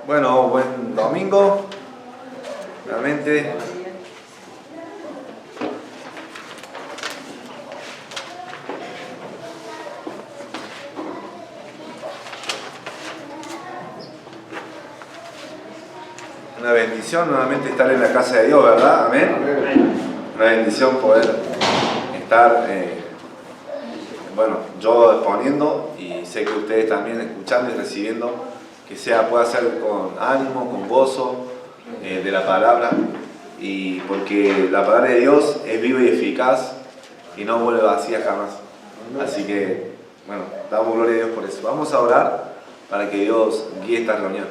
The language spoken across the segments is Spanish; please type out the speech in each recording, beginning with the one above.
Bueno, buen domingo, realmente. Una bendición nuevamente estar en la casa de Dios, ¿verdad? Amén. Una bendición poder estar, yo exponiendo y sé que ustedes también escuchando y recibiendo, que pueda ser con ánimo, con gozo de la palabra, y porque la palabra de Dios es viva y eficaz y no vuelve vacía jamás. Así que, damos gloria a Dios por eso. Vamos a orar para que Dios guíe esta reunión.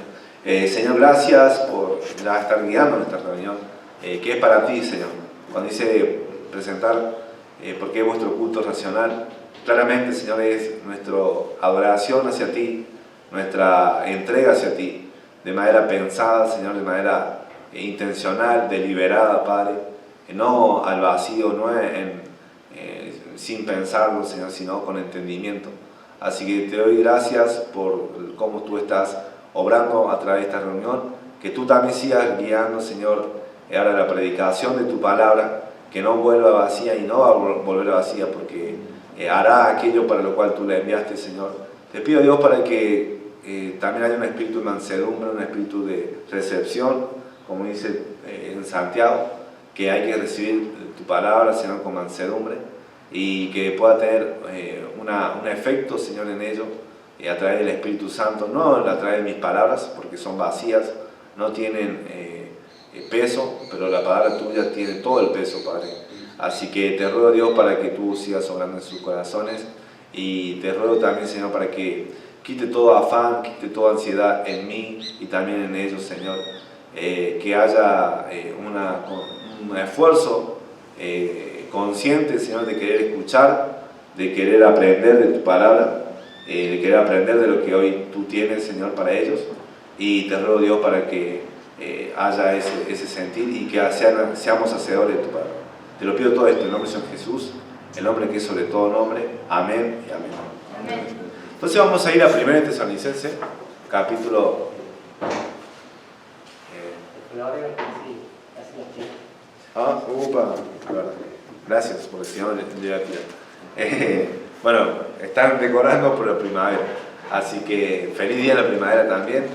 Señor, gracias por ya estar guiando nuestra reunión, que es para ti, Señor. Cuando dice presentar, porque es vuestro culto racional, claramente, Señor, es nuestra adoración hacia ti, nuestra entrega hacia ti, de manera pensada, Señor, de manera intencional, deliberada, Padre, no al vacío, no sin pensarlo, Señor, sino con entendimiento. Así que te doy gracias por cómo tú estás obrando a través de esta reunión, que tú también sigas guiando, Señor, ahora la predicación de tu palabra, que no vuelva vacía y no va a volver vacía, porque hará aquello para lo cual tú la enviaste, Señor. Te pido, Dios, para que también haya un espíritu de mansedumbre, un espíritu de recepción, como dice en Santiago, que hay que recibir tu palabra, Señor, con mansedumbre, y que pueda tener un efecto, Señor, en ello, a través del Espíritu Santo, no a través de mis palabras, porque son vacías, no tienen peso, pero la palabra tuya tiene todo el peso, Padre. Así que te ruego, Dios, para que tú sigas obrando en sus corazones, y te ruego también, Señor, para que quite todo afán, quite toda ansiedad en mí y también en ellos, Señor. Que haya un esfuerzo consciente, Señor, de querer escuchar, de querer aprender de tu palabra, de querer aprender de lo que hoy tú tienes, Señor, para ellos. Y te ruego, Dios, para que haya ese sentir y que seamos hacedores de tu palabra. Te lo pido todo esto en el nombre de Señor Jesús, el nombre que es sobre todo nombre. Amén y amén. Amén. Entonces vamos a ir a 1 Tesalonicenses, capítulo... Gracias por el Señor. Están decorando por la primavera, así que feliz día de la primavera también,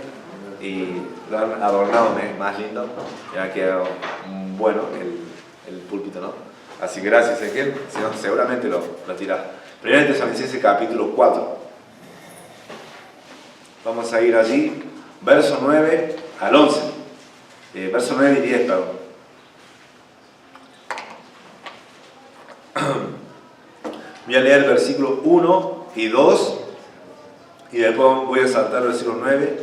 y lo han adornado más lindo, ya ha quedado bueno el púlpito, ¿no? Así que gracias, Ezequiel, seguramente lo tirás. 1 Tesalonicenses capítulo 4, vamos a ir allí, verso 9 al 11, verso 9 y 10, perdón. Voy a leer el versículo 1 y 2 y después voy a saltar el versículo 9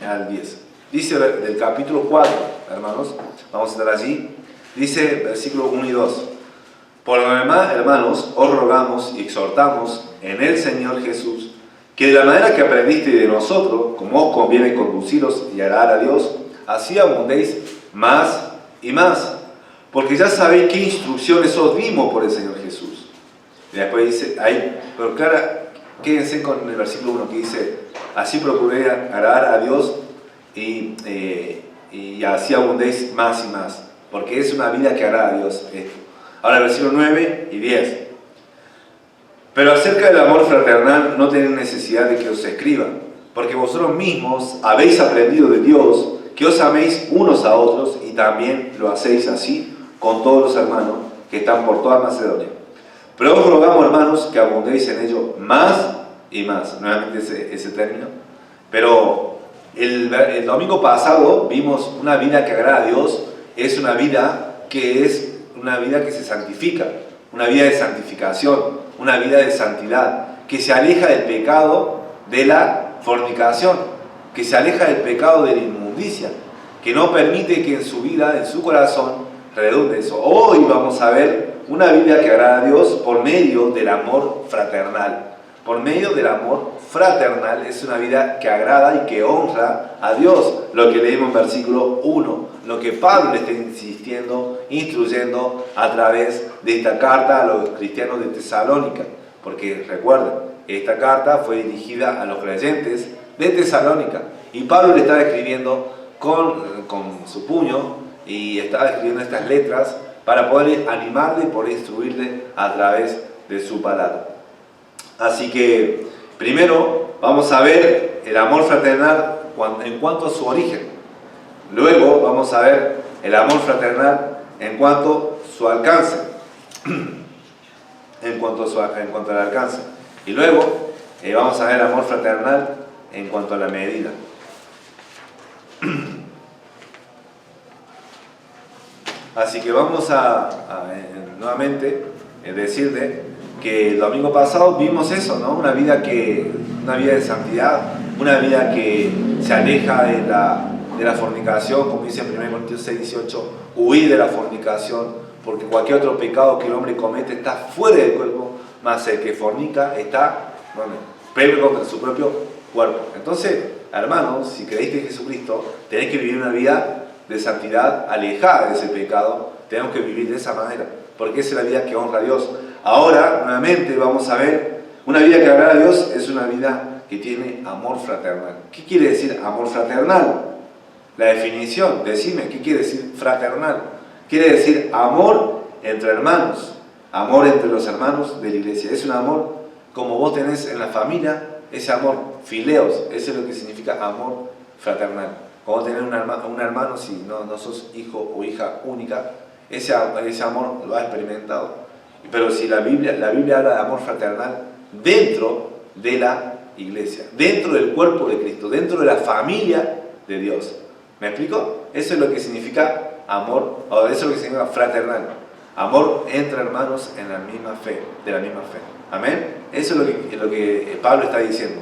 al 10. Dice del capítulo 4, hermanos, vamos a estar allí. Dice versículo 1 y 2. Por lo demás, hermanos, os rogamos y exhortamos en el Señor Jesús, que de la manera que aprendiste de nosotros, como os conviene conduciros y agradar a Dios, así abundéis más y más, porque ya sabéis qué instrucciones os dimos por el Señor Jesús. Y después dice, pero claro, quédense con el versículo 1 que dice, así procuré agradar a Dios y así abundéis más y más, porque es una vida que agrada a Dios esto. Ahora el versículo 9 y 10. Pero acerca del amor fraternal no tenéis necesidad de que os escriba, porque vosotros mismos habéis aprendido de Dios que os améis unos a otros, y también lo hacéis así con todos los hermanos que están por toda Macedonia. Pero os rogamos, hermanos, que abundéis en ello más y más. Nuevamente ese término. Pero el domingo pasado vimos una vida que agrada a Dios. Es una vida que se santifica, una vida de santificación, una vida de santidad, que se aleja del pecado de la fornicación, que se aleja del pecado de la inmundicia, que no permite que en su vida, en su corazón, redunde eso. Hoy vamos a ver una vida que agrada a Dios por medio del amor fraternal. Por medio del amor fraternal es una vida que agrada y que honra a Dios. Lo que leímos en versículo 1, lo que Pablo le está insistiendo, instruyendo a través de esta carta a los cristianos de Tesalónica. Porque recuerden, esta carta fue dirigida a los creyentes de Tesalónica. Y Pablo le estaba escribiendo con su puño y estaba escribiendo estas letras para poder animarle y poder instruirle a través de su palabra. Así que primero vamos a ver el amor fraternal en cuanto a su origen. Luego vamos a ver el amor fraternal en cuanto a su alcance. en cuanto al alcance. Y luego vamos a ver el amor fraternal en cuanto a la medida. Así que vamos a nuevamente decirle que el domingo pasado vimos eso, ¿no? Una vida de santidad, una vida que se aleja de la fornicación, como dice en 1 Corintios 6:18, huir de la fornicación, porque cualquier otro pecado que el hombre comete está fuera del cuerpo, más el que fornica está, pecando contra su propio cuerpo. Entonces, hermanos, si creéis en Jesucristo, tenéis que vivir una vida de santidad alejada de ese pecado. Tenemos que vivir de esa manera, porque esa es la vida que honra a Dios. Ahora, nuevamente, vamos a ver, una vida que agrada a Dios es una vida que tiene amor fraternal. ¿Qué quiere decir amor fraternal? La definición, decime, ¿qué quiere decir fraternal? Quiere decir amor entre hermanos, amor entre los hermanos de la iglesia. Es un amor como vos tenés en la familia, ese amor fileos, ese es lo que significa amor fraternal. Como tener un hermano, si no sos hijo o hija única, ese amor lo has experimentado. Pero si la Biblia habla de amor fraternal dentro de la iglesia, dentro del cuerpo de Cristo, dentro de la familia de Dios. ¿Me explico? Eso es lo que significa amor, o eso es lo que significa fraternal. Amor entre hermanos en la misma fe, de la misma fe. ¿Amén? Eso es lo que Pablo está diciendo.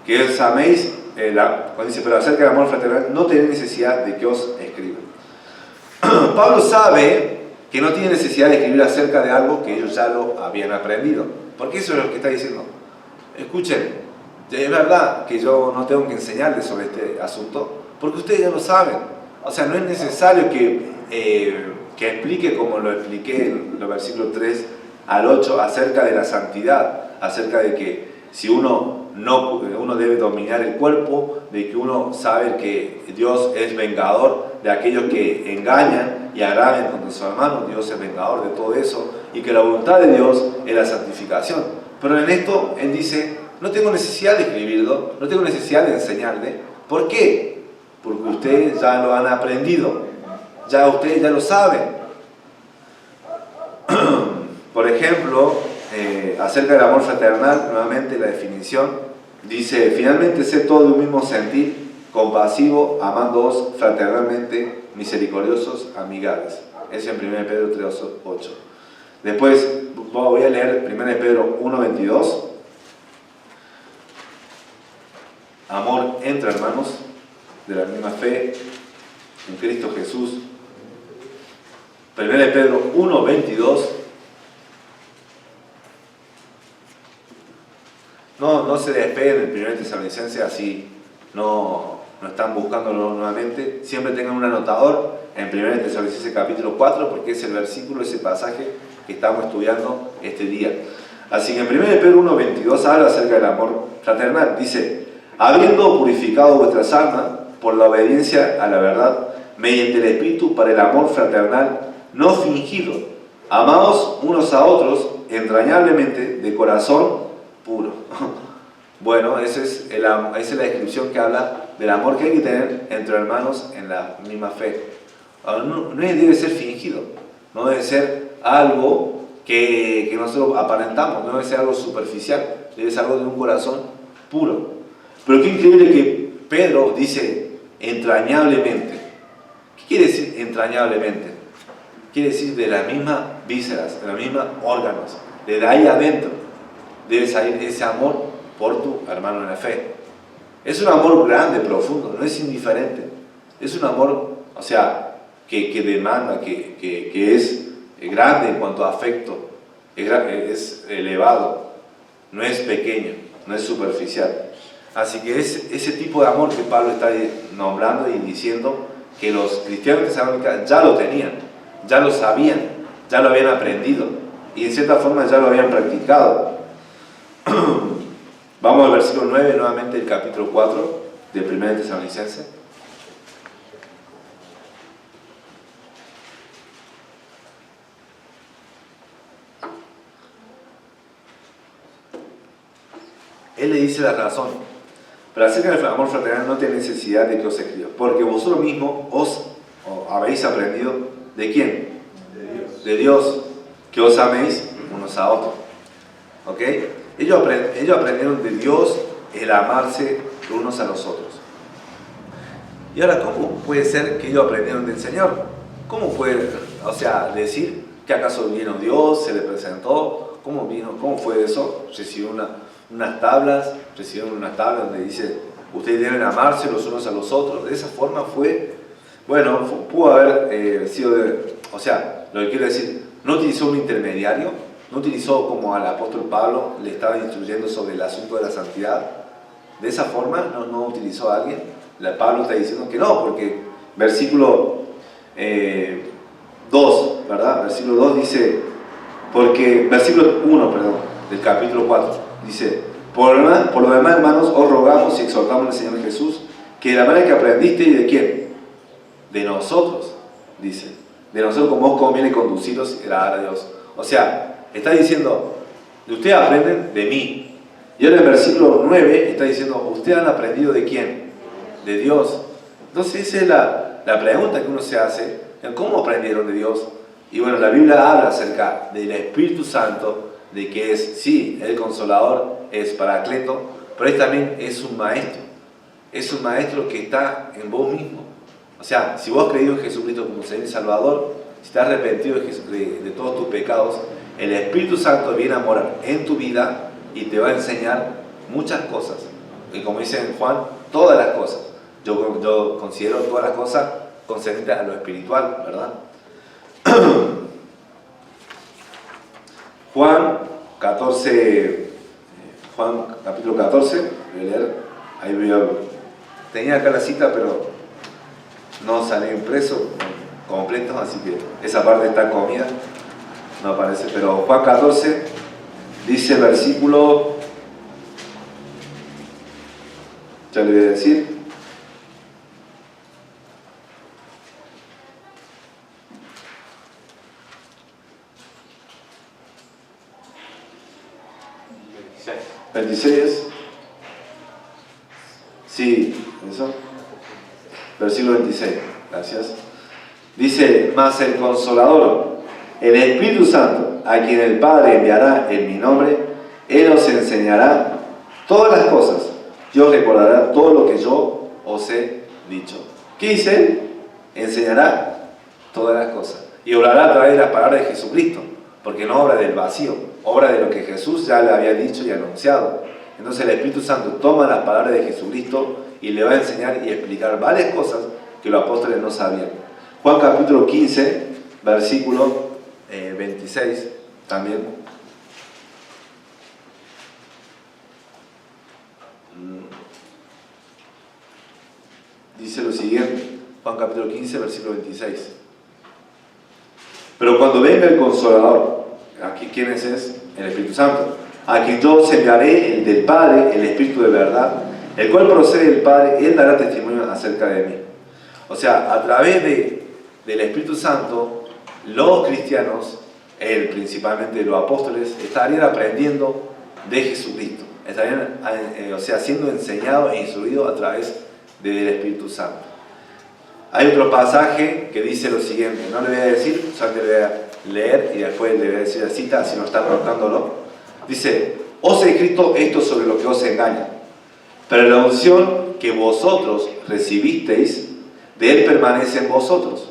Que os améis, cuando dice, pero acerca del amor fraternal, no tenéis necesidad de que os escriba. Pablo sabe que no tiene necesidad de escribir acerca de algo que ellos ya lo habían aprendido. Porque eso es lo que está diciendo. Escuchen, es verdad que yo no tengo que enseñarles sobre este asunto, porque ustedes ya lo saben. O sea, no es necesario que explique como lo expliqué en los versículos 3 al 8 acerca de la santidad, acerca de que si uno debe dominar el cuerpo, de que uno sabe que Dios es vengador de aquellos que engañan y agravian contra su hermano. Dios es vengador de todo eso, y que la voluntad de Dios es la santificación. Pero en esto él dice, no tengo necesidad de escribirlo, no tengo necesidad de enseñarle. ¿Por qué? Porque ustedes ya lo han aprendido, ustedes ya lo saben. Por ejemplo, acerca del amor fraternal, nuevamente la definición dice, finalmente sé todo de un mismo sentir, compasivo, amándoos fraternalmente, misericordiosos, amigables. Eso en 1 Pedro 3:8. Después voy a leer 1 Pedro 1:22. Amor entre hermanos de la misma fe en Cristo Jesús. 1 Pedro 1:22. No se despeguen del 1 Tesalonicenses, así no están buscándolo nuevamente. Siempre tengan un anotador en 1 Tesalonicenses capítulo 4, porque es el versículo, ese pasaje que estamos estudiando este día. Así que en 1 Pedro 1:22 habla acerca del amor fraternal. Dice, habiendo purificado vuestras almas por la obediencia a la verdad, mediante el Espíritu para el amor fraternal no fingido, amados unos a otros entrañablemente de corazón puro. Bueno, esa es la descripción que habla del amor que hay que tener entre hermanos en la misma fe. No debe ser fingido, no debe ser algo que nosotros aparentamos, no debe ser algo superficial, debe ser algo de un corazón puro. Pero qué increíble que Pedro dice entrañablemente. ¿Qué quiere decir entrañablemente? Quiere decir de las mismas vísceras, de los mismos órganos, de ahí adentro debe salir ese amor por tu hermano en la fe. Es un amor grande, profundo, no es indiferente. Es un amor, o sea, que demanda, que es grande en cuanto a afecto, es elevado, no es pequeño, no es superficial. Así que es ese tipo de amor que Pablo está nombrando y diciendo que los cristianos de Tesalónica ya lo tenían, ya lo sabían, ya lo habían aprendido y en cierta forma ya lo habían practicado. Vamos al versículo 9 nuevamente del capítulo 4. de 1 Tesalonicenses. Él le dice la razón. Pero acerca del amor fraternal no tiene necesidad de que os escriba, porque vosotros mismos habéis aprendido ¿de quién? De Dios, que os améis unos a otros. ¿Ok? Ellos aprendieron de Dios el amarse unos a los otros. Y ahora, ¿cómo puede ser que ellos aprendieron del Señor? ¿Cómo puede, decir que acaso vino Dios, se le presentó? ¿Cómo vino? ¿Cómo fue eso? Recibieron unas tablas donde dice, ustedes deben amarse los unos a los otros. De esa forma pudo haber sido lo que quiero decir, no utilizó un intermediario, no utilizó como al apóstol Pablo le estaba instruyendo sobre el asunto de la santidad. De esa forma no utilizó a alguien. Pablo está diciendo que no, porque versículo 2, ¿verdad? Versículo 2 dice, versículo 1, del capítulo 4, dice, por lo demás, hermanos, os rogamos y exhortamos al Señor Jesús, que de la manera que aprendiste, ¿y de quién? De nosotros, dice. De nosotros como os conviene conduciros y agradar a Dios. O sea, está diciendo, ustedes aprenden de mí. Y ahora en el versículo 9 está diciendo, ustedes han aprendido ¿de quién? De Dios. Entonces esa es la pregunta que uno se hace, ¿cómo aprendieron de Dios? Y bueno, la Biblia habla acerca del Espíritu Santo, de que el Consolador es Paracleto, pero él también es un maestro que está en vos mismo. O sea, si vos has creído en Jesucristo como Señor y Salvador, si te has arrepentido de todos tus pecados, el Espíritu Santo viene a morar en tu vida y te va a enseñar muchas cosas. Y como dice en Juan, todas las cosas. Yo considero todas las cosas concernientes a lo espiritual, ¿verdad? Juan capítulo 14, voy a leer, tenía acá la cita, pero no salió impreso completo, así que esa parte está comida, no aparece, pero Juan 14 dice el versículo, ya le voy a decir, ¿26? Sí, eso. Versículo 26, gracias. Dice, mas el Consolador, el Espíritu Santo, a quien el Padre enviará en mi nombre, Él os enseñará todas las cosas y os recordará todo lo que yo os he dicho. ¿Qué dice Él? Enseñará todas las cosas. Y hablará a través de las palabras de Jesucristo, porque no obra del vacío, obra de lo que Jesús ya le había dicho y anunciado. Entonces el Espíritu Santo toma las palabras de Jesucristo y le va a enseñar y explicar varias cosas que los apóstoles no sabían. Juan capítulo 15, versículo 26 también. Dice lo siguiente, Juan capítulo 15, versículo 26. Pero cuando venga el Consolador, aquí ¿quién es? El Espíritu Santo, a quien yo os enviaré, el del Padre, el Espíritu de verdad, el cual procede del Padre, Él dará testimonio acerca de mí. O sea, a través del Espíritu Santo, los cristianos, él principalmente los apóstoles, estarían aprendiendo de Jesucristo, estarían siendo enseñados e instruidos a través del Espíritu Santo. Hay otro pasaje que dice lo siguiente, no le voy a decir, solamente le voy a leer y después le voy a decir la cita, si no está anotándolo. Dice, os he escrito esto sobre lo que os engaña, pero la unción que vosotros recibisteis, de Él permanece en vosotros,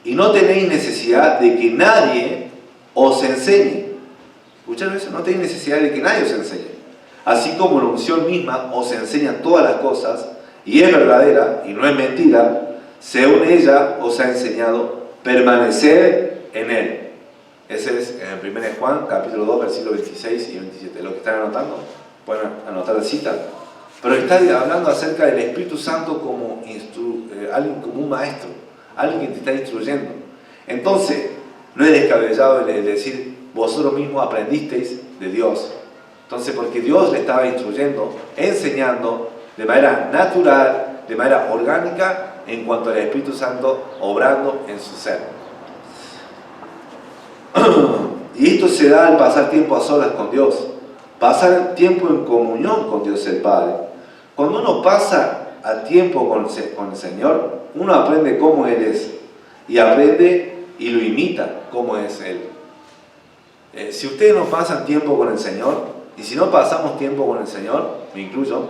y no tenéis necesidad de que nadie os enseñe. ¿Escucharon eso? No tenéis necesidad de que nadie os enseñe. Así como la unción misma os enseña todas las cosas, y es verdadera, y no es mentira, según ella os ha enseñado, permanecer en Él. Ese es en 1 Juan, capítulo 2, versículos 26 y 27. Lo que están anotando, pueden anotar la cita. Pero está hablando acerca del Espíritu Santo como alguien, como un maestro, alguien que te está instruyendo. Entonces, no es descabellado el decir, vosotros mismos aprendisteis de Dios. Entonces, porque Dios le estaba instruyendo, enseñando, de manera natural, de manera orgánica, en cuanto al Espíritu Santo obrando en su ser. Y esto se da al pasar tiempo a solas con Dios, pasar tiempo en comunión con Dios el Padre. Cuando uno pasa a tiempo con el Señor, uno aprende cómo Él es, y aprende y lo imita cómo es Él. Si ustedes no pasan tiempo con el Señor, y si no pasamos tiempo con el Señor, me incluyo,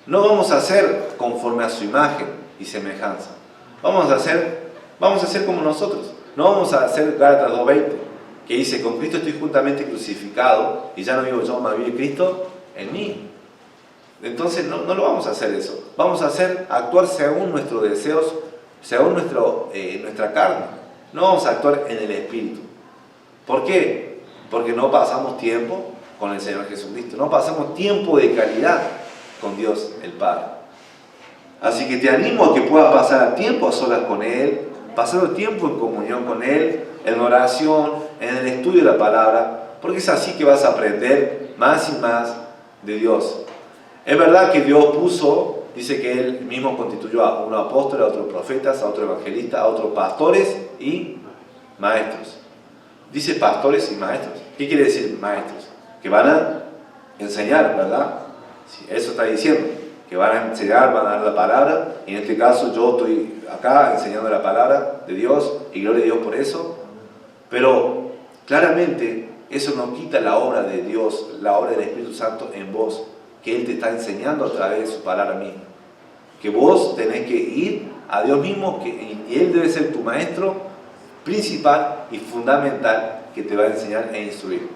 no vamos a ser conforme a su imagen y semejanza. Vamos a ser como nosotros. No vamos a hacer Gálatas 2:20, que dice: con Cristo estoy juntamente crucificado, y ya no vivo yo, mas vive Cristo en mí. Entonces no lo vamos a hacer eso. Vamos a actuar según nuestros deseos, según nuestra carne. No vamos a actuar en el Espíritu. ¿Por qué? Porque no pasamos tiempo con el Señor Jesucristo. No pasamos tiempo de calidad con Dios el Padre. Así que te animo a que puedas pasar tiempo a solas con Él, pasar tiempo en comunión con Él, en oración, en el estudio de la palabra, porque es así que vas a aprender más y más de Dios. Es verdad que Dios dice que Él mismo constituyó a unos apóstoles, a otros profetas, a otros evangelistas, a otros pastores y maestros. Dice pastores y maestros. ¿Qué quiere decir maestros? Que van a enseñar, ¿verdad? Sí, eso está diciendo, que van a enseñar, van a dar la palabra, y en este caso yo estoy acá enseñando la palabra de Dios, y gloria a Dios por eso, pero claramente eso no quita la obra de Dios, la obra del Espíritu Santo en vos, que Él te está enseñando a través de su palabra misma, que vos tenés que ir a Dios mismo, y Él debe ser tu maestro principal y fundamental, que te va a enseñar e instruir.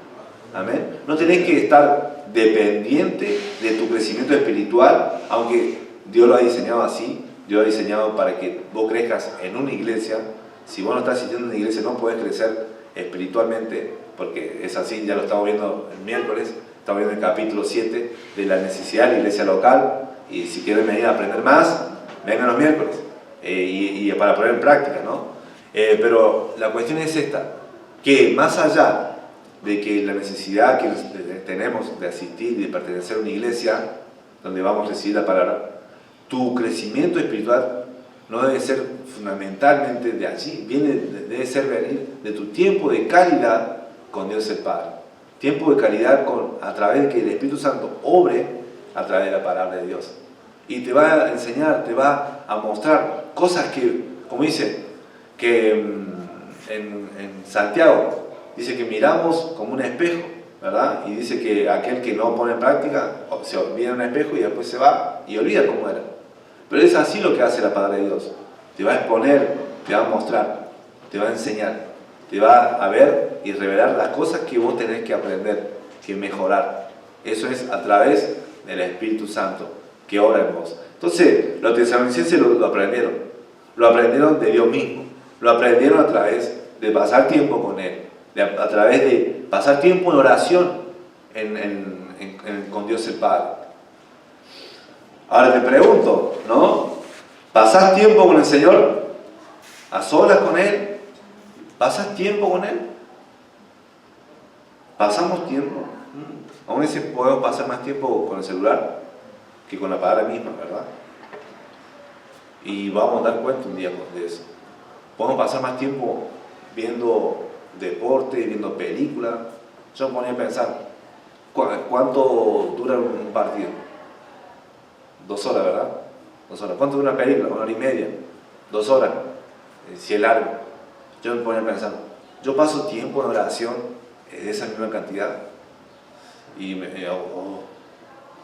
Amén. No tenés que estar dependiente de tu crecimiento espiritual, aunque Dios lo ha diseñado así. Dios lo ha diseñado para que vos crezcas en una iglesia. Si vos no estás asistiendo a una iglesia, no podés crecer espiritualmente, porque es así. Ya lo estamos viendo el miércoles, estamos viendo el capítulo 7 de la necesidad de la iglesia local, y si quieren venir a aprender más, vengan los miércoles, y para poner en práctica, ¿no? Pero la cuestión es esta, que más allá de que la necesidad que tenemos de asistir y de pertenecer a una iglesia donde vamos a recibir la palabra, tu crecimiento espiritual no debe ser fundamentalmente de allí, debe ser venir de tu tiempo de calidad con Dios el Padre, tiempo de calidad a través de que el Espíritu Santo obre a través de la palabra de Dios, y te va a enseñar, te va a mostrar cosas que, como dice, que en Santiago dice que miramos como un espejo, ¿verdad? Y dice que aquel que no pone en práctica se mira en un espejo y después se va y olvida cómo era. Pero es así lo que hace la palabra de Dios. Te va a exponer, te va a mostrar, te va a enseñar, te va a ver y revelar las cosas que vos tenés que aprender, que mejorar. Eso es a través del Espíritu Santo que obra en vos. Entonces, los tesalonicenses lo aprendieron de Dios mismo, lo aprendieron a través de pasar tiempo con Él, a través de pasar tiempo en oración con Dios el Padre. Ahora te pregunto, ¿no? ¿Pasás tiempo con el Señor? ¿A solas con Él? ¿Pasás tiempo con Él? ¿Pasamos tiempo? Aún veces podemos pasar más tiempo con el celular que con la palabra misma, ¿verdad? Y vamos a dar cuenta un día de eso. Podemos pasar más tiempo viendo deporte, viendo películas. Yo me ponía a pensar, ¿cuánto dura un partido? 2 horas, ¿verdad? 2 horas. ¿Cuánto dura una película? 1 hora y media. 2 horas. Si es largo. Yo me ponía a pensar, yo paso tiempo en oración de esa misma cantidad. Y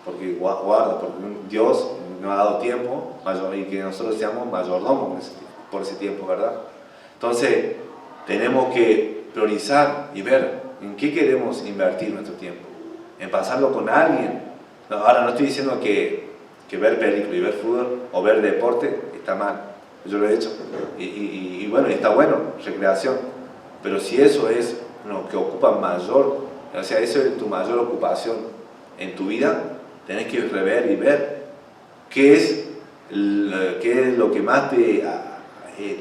porque guarda, porque Dios nos ha dado tiempo y que nosotros seamos mayordomos por ese tiempo, ¿verdad? Entonces, tenemos que priorizar y ver en qué queremos invertir nuestro tiempo. En pasarlo con alguien. No, ahora no estoy diciendo que ver películas y ver fútbol o ver deporte está mal. Yo lo he hecho. Y bueno, está bueno, recreación. Pero si eso es lo que ocupa mayor, o sea, eso es tu mayor ocupación en tu vida, tenés que rever y ver qué es lo que más te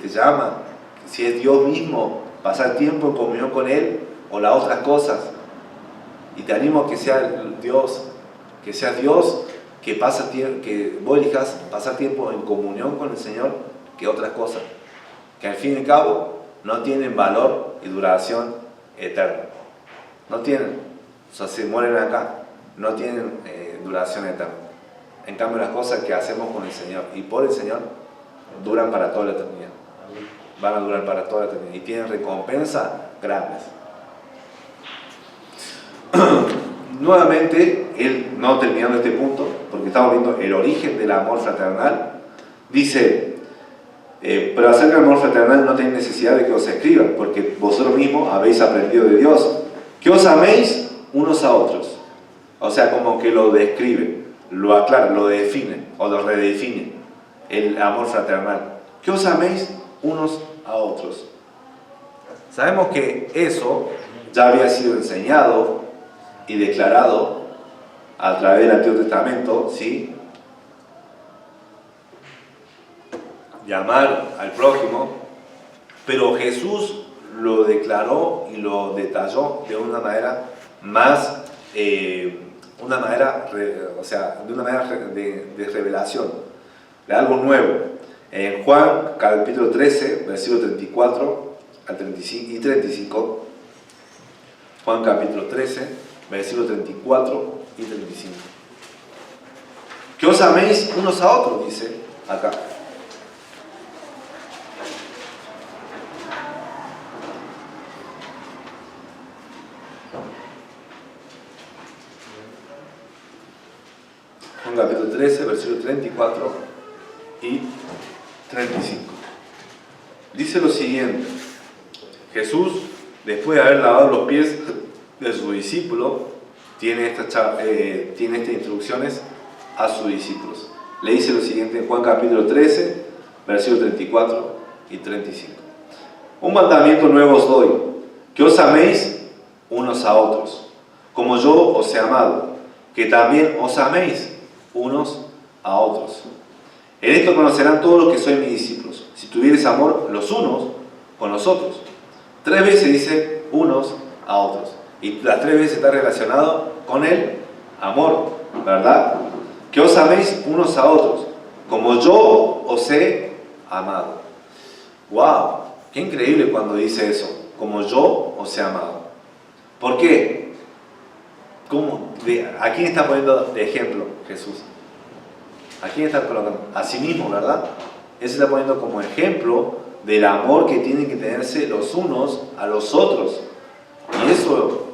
llama, si es Dios mismo, pasar tiempo en comunión con Él o las otras cosas. Y te animo a que sea Dios, que que vos elijas pasar tiempo en comunión con el Señor que otras cosas, que al fin y al cabo no tienen valor y duración eterna. No tienen, o sea, se mueren acá, no tienen duración eterna. En cambio, las cosas que hacemos con el Señor y por el Señor duran para toda la eternidad. Van a durar para toda la eternidad y tienen recompensas grandes. Nuevamente, él, no terminando este punto, porque estamos viendo el origen del amor fraternal, dice, pero acerca del amor fraternal no tenéis necesidad de que os escriba, porque vosotros mismos habéis aprendido de Dios, que os améis unos a otros. O sea, como que lo describe, lo aclara, lo define, o lo redefine, el amor fraternal. Que os améis unos a otros. Sabemos que eso ya había sido enseñado y declarado a través del Antiguo Testamento, ¿sí? Llamar al prójimo, pero Jesús lo declaró y lo detalló de una manera más, de una manera de revelación, de algo nuevo. En Juan capítulo 13, versículo 34 al 35 y 35, Juan capítulo 13, versículo 34 y 35. Que os améis unos a otros, dice acá. Juan capítulo 13, versículo 34 y 35. Dice lo siguiente: Jesús, después de haber lavado los pies de su discípulo, tiene estas instrucciones a sus discípulos. Le dice lo siguiente en Juan capítulo 13, versículos 34 y 35. Un mandamiento nuevo os doy, que os améis unos a otros, como yo os he amado, que también os améis unos a otros. En esto conocerán todos los que sois mis discípulos, si tuviereis amor los unos con los otros. 3 veces dice unos a otros, y las 3 veces está relacionado con el amor, ¿verdad? Que os améis unos a otros, como yo os he amado. ¡Wow! ¡Qué increíble cuando dice eso! Como yo os he amado. ¿Por qué? ¿A quién está poniendo de ejemplo Jesús? ¿A quién está colocando? A sí mismo, ¿verdad? Él se está poniendo como ejemplo del amor que tienen que tenerse los unos a los otros. Y eso,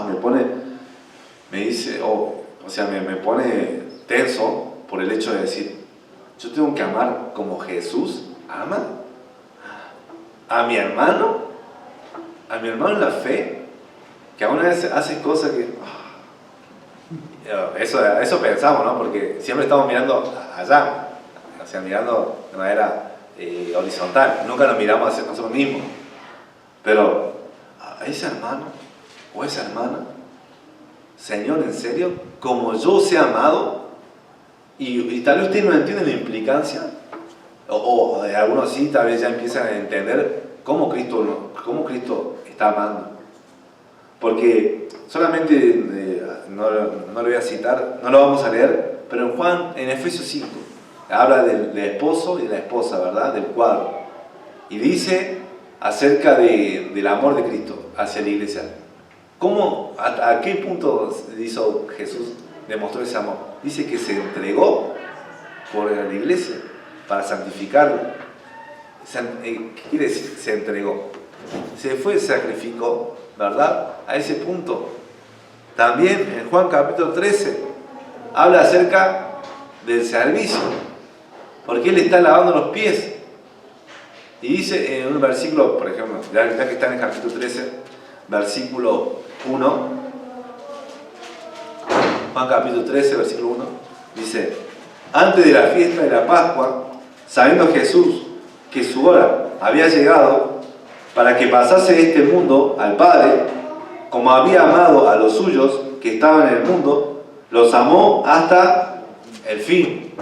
me pone tenso por el hecho de decir, yo tengo que amar como Jesús ama a mi hermano en la fe, que aún hace cosas que... Eso pensamos, ¿no? Porque siempre estamos mirando allá, o sea, mirando de manera horizontal, nunca nos miramos hacia nosotros mismos. Pero a ese hermano o esa hermana, Señor, ¿en serio? Como yo os he amado, y tal vez ustedes no entienden la implicancia, o algunos sí, tal vez ya empiezan a entender cómo Cristo está amando. Porque solamente, no lo voy a citar, no lo vamos a leer, pero en Efesios 5, habla del esposo y de la esposa, ¿verdad? Del cuadro. Y dice acerca del amor de Cristo hacia la iglesia. ¿A qué punto hizo Jesús, demostró ese amor? Dice que se entregó por la iglesia para santificarla. ¿Qué quiere decir? Se entregó. Se sacrificó, ¿verdad? A ese punto. También en Juan capítulo 13 habla acerca del servicio, porque Él está lavando los pies. Y dice en un versículo, por ejemplo, ya que está en el capítulo 13, versículo 1, Juan capítulo 13, versículo 1, dice: antes de la fiesta de la Pascua, sabiendo Jesús que su hora había llegado para que pasase de este mundo al Padre, como había amado a los suyos que estaban en el mundo, los amó hasta el fin.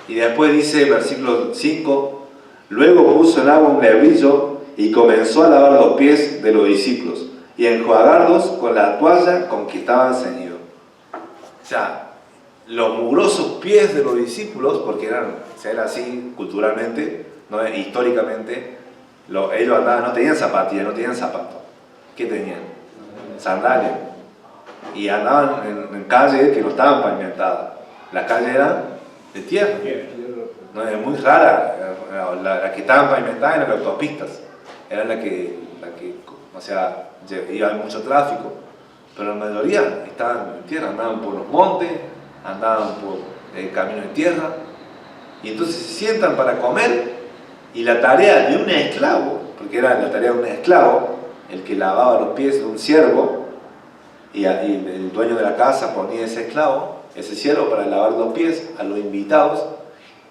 Y después dice, versículo 5, luego puso en agua un lebrillo y comenzó a lavar los pies de los discípulos y a enjuagarlos con la toalla con que estaban ceñidos. O sea, los mugrosos pies de los discípulos, porque era así culturalmente, ¿no? Históricamente, ellos andaban, no tenían zapatillas, no tenían zapatos. ¿Qué tenían? Sandalias. Y andaban en calles que no estaban pavimentadas. Las calles eran de tierra. No, es muy rara. Las que estaban pavimentadas eran las autopistas. Eran las que o sea, iba mucho tráfico. Pero la mayoría estaban en tierra, andaban por los montes, andaban por el camino en tierra. Y entonces se sientan para comer. Y la tarea de un esclavo, porque era la tarea de un esclavo, el que lavaba los pies de un siervo, y el dueño de la casa ponía ese esclavo, ese siervo, para lavar los pies a los invitados,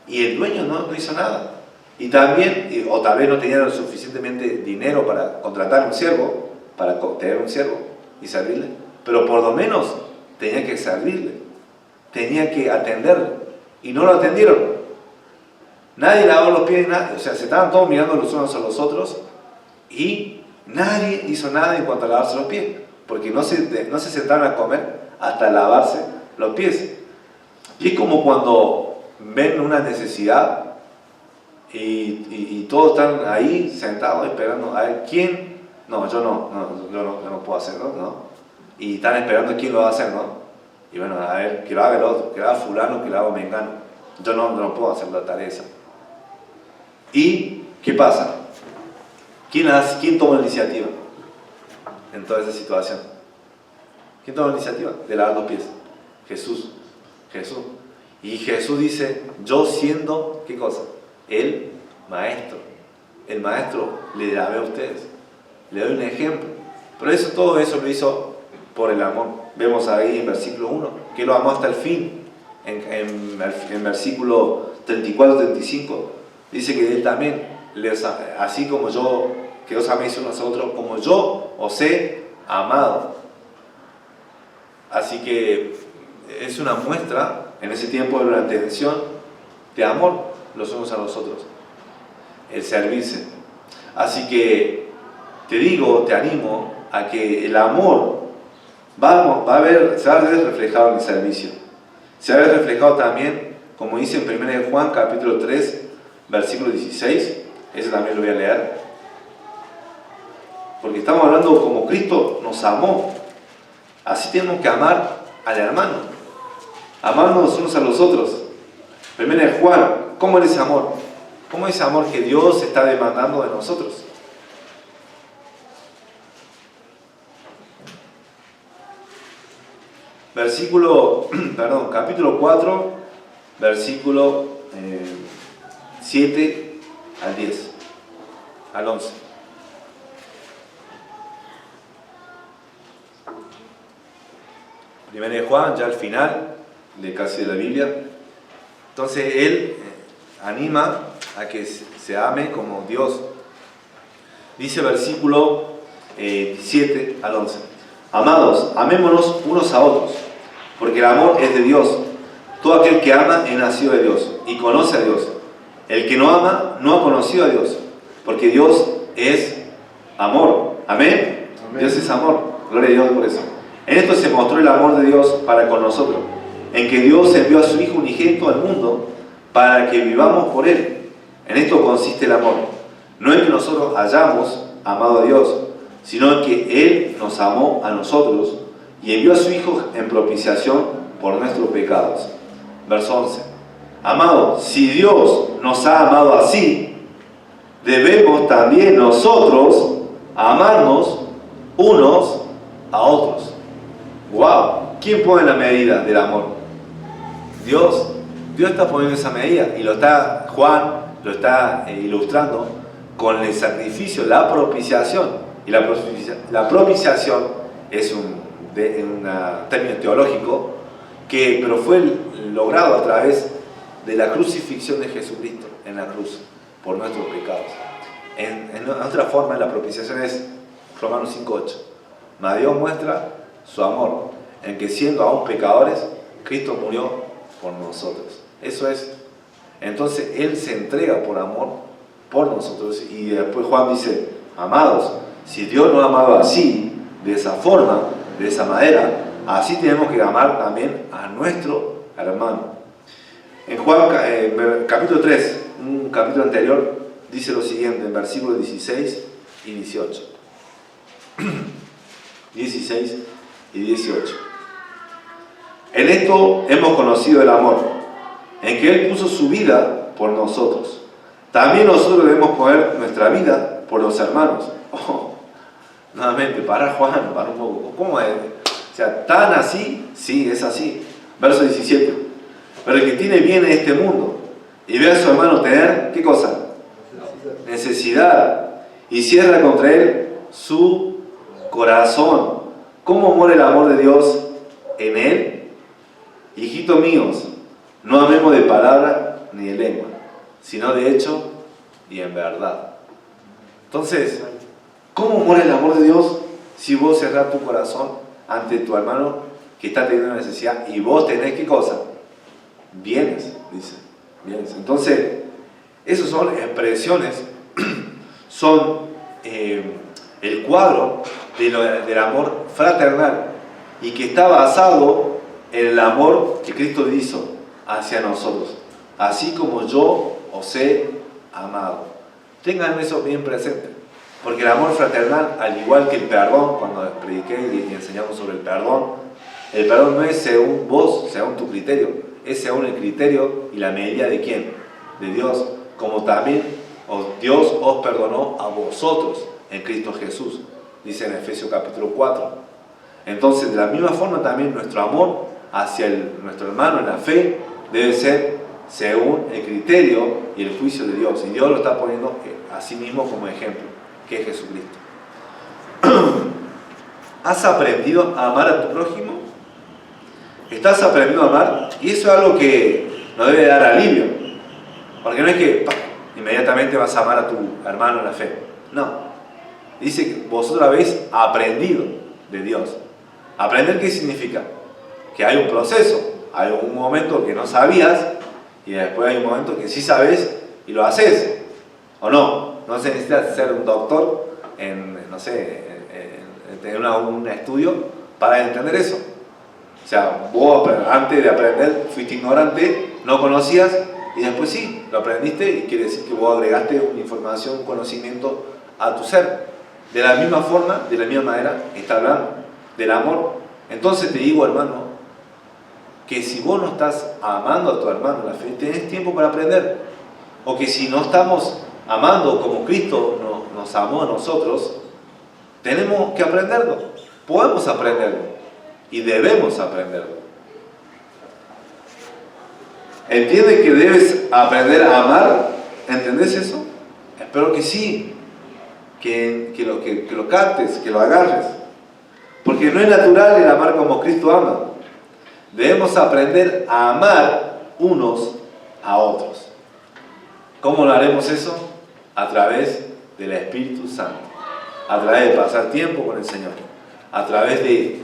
y el dueño no hizo nada. Y también, o tal vez no tenía lo suficientemente dinero para contratar un siervo, para tener un siervo y servirle, pero por lo menos tenía que servirle, tenía que atenderle, y no lo atendieron. Nadie lavó los pies, nadie. O sea, se estaban todos mirando los unos a los otros y nadie hizo nada en cuanto a lavarse los pies, porque no se sentaron a comer hasta lavarse los pies. Y es como cuando ven una necesidad y todos están ahí sentados esperando a ver quién. No, yo no puedo hacerlo, ¿no? Y están esperando quién lo va a hacer, ¿no? Y bueno, a ver, que lo haga el otro, que lo haga fulano, que lo haga mengano. Yo no puedo hacer la tarea esa. ¿Y qué pasa? ¿Quién toma la iniciativa en toda esa situación? ¿Quién toma la iniciativa de lavar los pies? Jesús. Y Jesús dice, yo siendo, ¿qué cosa? El maestro. El maestro le lavé a ustedes. Le doy un ejemplo. Pero todo eso lo hizo por el amor. Vemos ahí en versículo 1, que lo amó hasta el fin. En versículo 34-35, dice que él también, así como yo, que os améis unos a otros, como yo os he amado. Así que es una muestra, en ese tiempo, de una atención de amor los unos a los otros, el servirse. Así que te animo a que el amor se va a ver reflejado en el servicio. Se va a ver reflejado también, como dice en 1 Juan capítulo 3, versículo 16, ese también lo voy a leer, porque estamos hablando como Cristo nos amó. Así tenemos que amar al hermano, amarnos unos a los otros. 1 Juan, ¿cómo es ese amor? ¿Cómo es ese amor que Dios está demandando de nosotros? Capítulo 4, versículo 7 al 10, al 11. Primera de Juan, ya al final de casi de la Biblia. Entonces él anima a que se ame como Dios. Dice versículo 7 al 11. Amados, amémonos unos a otros, porque el amor es de Dios. Todo aquel que ama es nacido de Dios y conoce a Dios. El que no ama no ha conocido a Dios, porque Dios es amor. ¿Amén? Amén. Dios es amor. Gloria a Dios por eso. En esto se mostró el amor de Dios para con nosotros, en que Dios envió a su Hijo unigénito al mundo para que vivamos por Él. En esto consiste el amor. No es que nosotros hayamos amado a Dios, sino que Él nos amó a nosotros y envió a su Hijo en propiciación por nuestros pecados. Verso 11. Amados, si Dios nos ha amado así, debemos también nosotros amarnos unos a otros. ¡Wow! ¿Quién pone la medida del amor? Dios. Dios está poniendo esa medida y Juan lo está ilustrando con el sacrificio, la propiciación. Y la propiciación es un término teológico pero fue logrado a través de la crucifixión de Jesucristo en la cruz por nuestros pecados. En otra forma, la propiciación es Romanos 5:8. Mas Dios muestra su amor en que, siendo aún pecadores, Cristo murió por nosotros. Eso es. Entonces Él se entrega por amor por nosotros. Y después Juan dice, amados, si Dios nos ha amado así, de esa forma, de esa manera, así tenemos que amar también a nuestro hermano. En Juan capítulo 3, un capítulo anterior, dice lo siguiente, en versículos 16 y 18. 16 y 18. En esto hemos conocido el amor, en que Él puso su vida por nosotros. También nosotros debemos poner nuestra vida por los hermanos. Oh, nuevamente, para Juan, para un poco. ¿Cómo es? O sea, ¿tan así? Sí, es así. Verso 17. Pero el que tiene bien en este mundo y ve a su hermano tener, ¿qué cosa? Necesidad. Y cierra contra él su corazón. ¿Cómo muere el amor de Dios en él? Hijitos míos, no amemos de palabra ni de lengua, sino de hecho y en verdad. Entonces, ¿cómo muere el amor de Dios si vos cerrás tu corazón ante tu hermano que está teniendo una necesidad y vos tenés qué cosa? Bienes, dice. Bienes. Entonces, esas son expresiones, son el cuadro del amor fraternal y que está basado en el amor que Cristo hizo hacia nosotros, así como yo os he amado. Tengan eso bien presente, porque el amor fraternal, al igual que el perdón, cuando prediqué y enseñamos sobre el perdón no es según vos, según tu criterio, es según el criterio y la medida de quién, de Dios, como también Dios os perdonó a vosotros en Cristo Jesús, dice en Efesios capítulo 4. Entonces, de la misma forma también nuestro amor hacia nuestro hermano en la fe debe ser según el criterio y el juicio de Dios. Y Dios lo está poniendo a sí mismo como ejemplo, que es Jesucristo. ¿Has aprendido a amar a tu prójimo? ¿Estás aprendiendo a amar? Y eso es algo que nos debe dar alivio. Porque no es que inmediatamente vas a amar a tu hermano en la fe. No. Dice que vosotros habéis aprendido de Dios. ¿Aprender qué significa? Que hay un proceso. Hay un momento que no sabías y después hay un momento que sí sabes y lo haces. ¿O no? No se necesita ser un doctor en, no sé, en tener un estudio para entender eso. O sea, vos antes de aprender fuiste ignorante, no conocías y después sí, lo aprendiste y quiere decir que vos agregaste una información, un conocimiento a tu ser. De la misma forma, de la misma manera, está hablando del amor. Entonces te digo, hermano, que si vos no estás amando a tu hermano en la fe, tenés tiempo para aprender. O que si no estamos amando como Cristo nos amó a nosotros, tenemos que aprenderlo. Podemos aprenderlo. Y debemos aprenderlo. ¿Entiendes que debes aprender a amar? ¿Entendés eso? Espero que sí. Que lo captes, que lo agarres. Porque no es natural el amar como Cristo ama. Debemos aprender a amar unos a otros. ¿Cómo lo haremos eso? A través del Espíritu Santo. A través de pasar tiempo con el Señor. A través de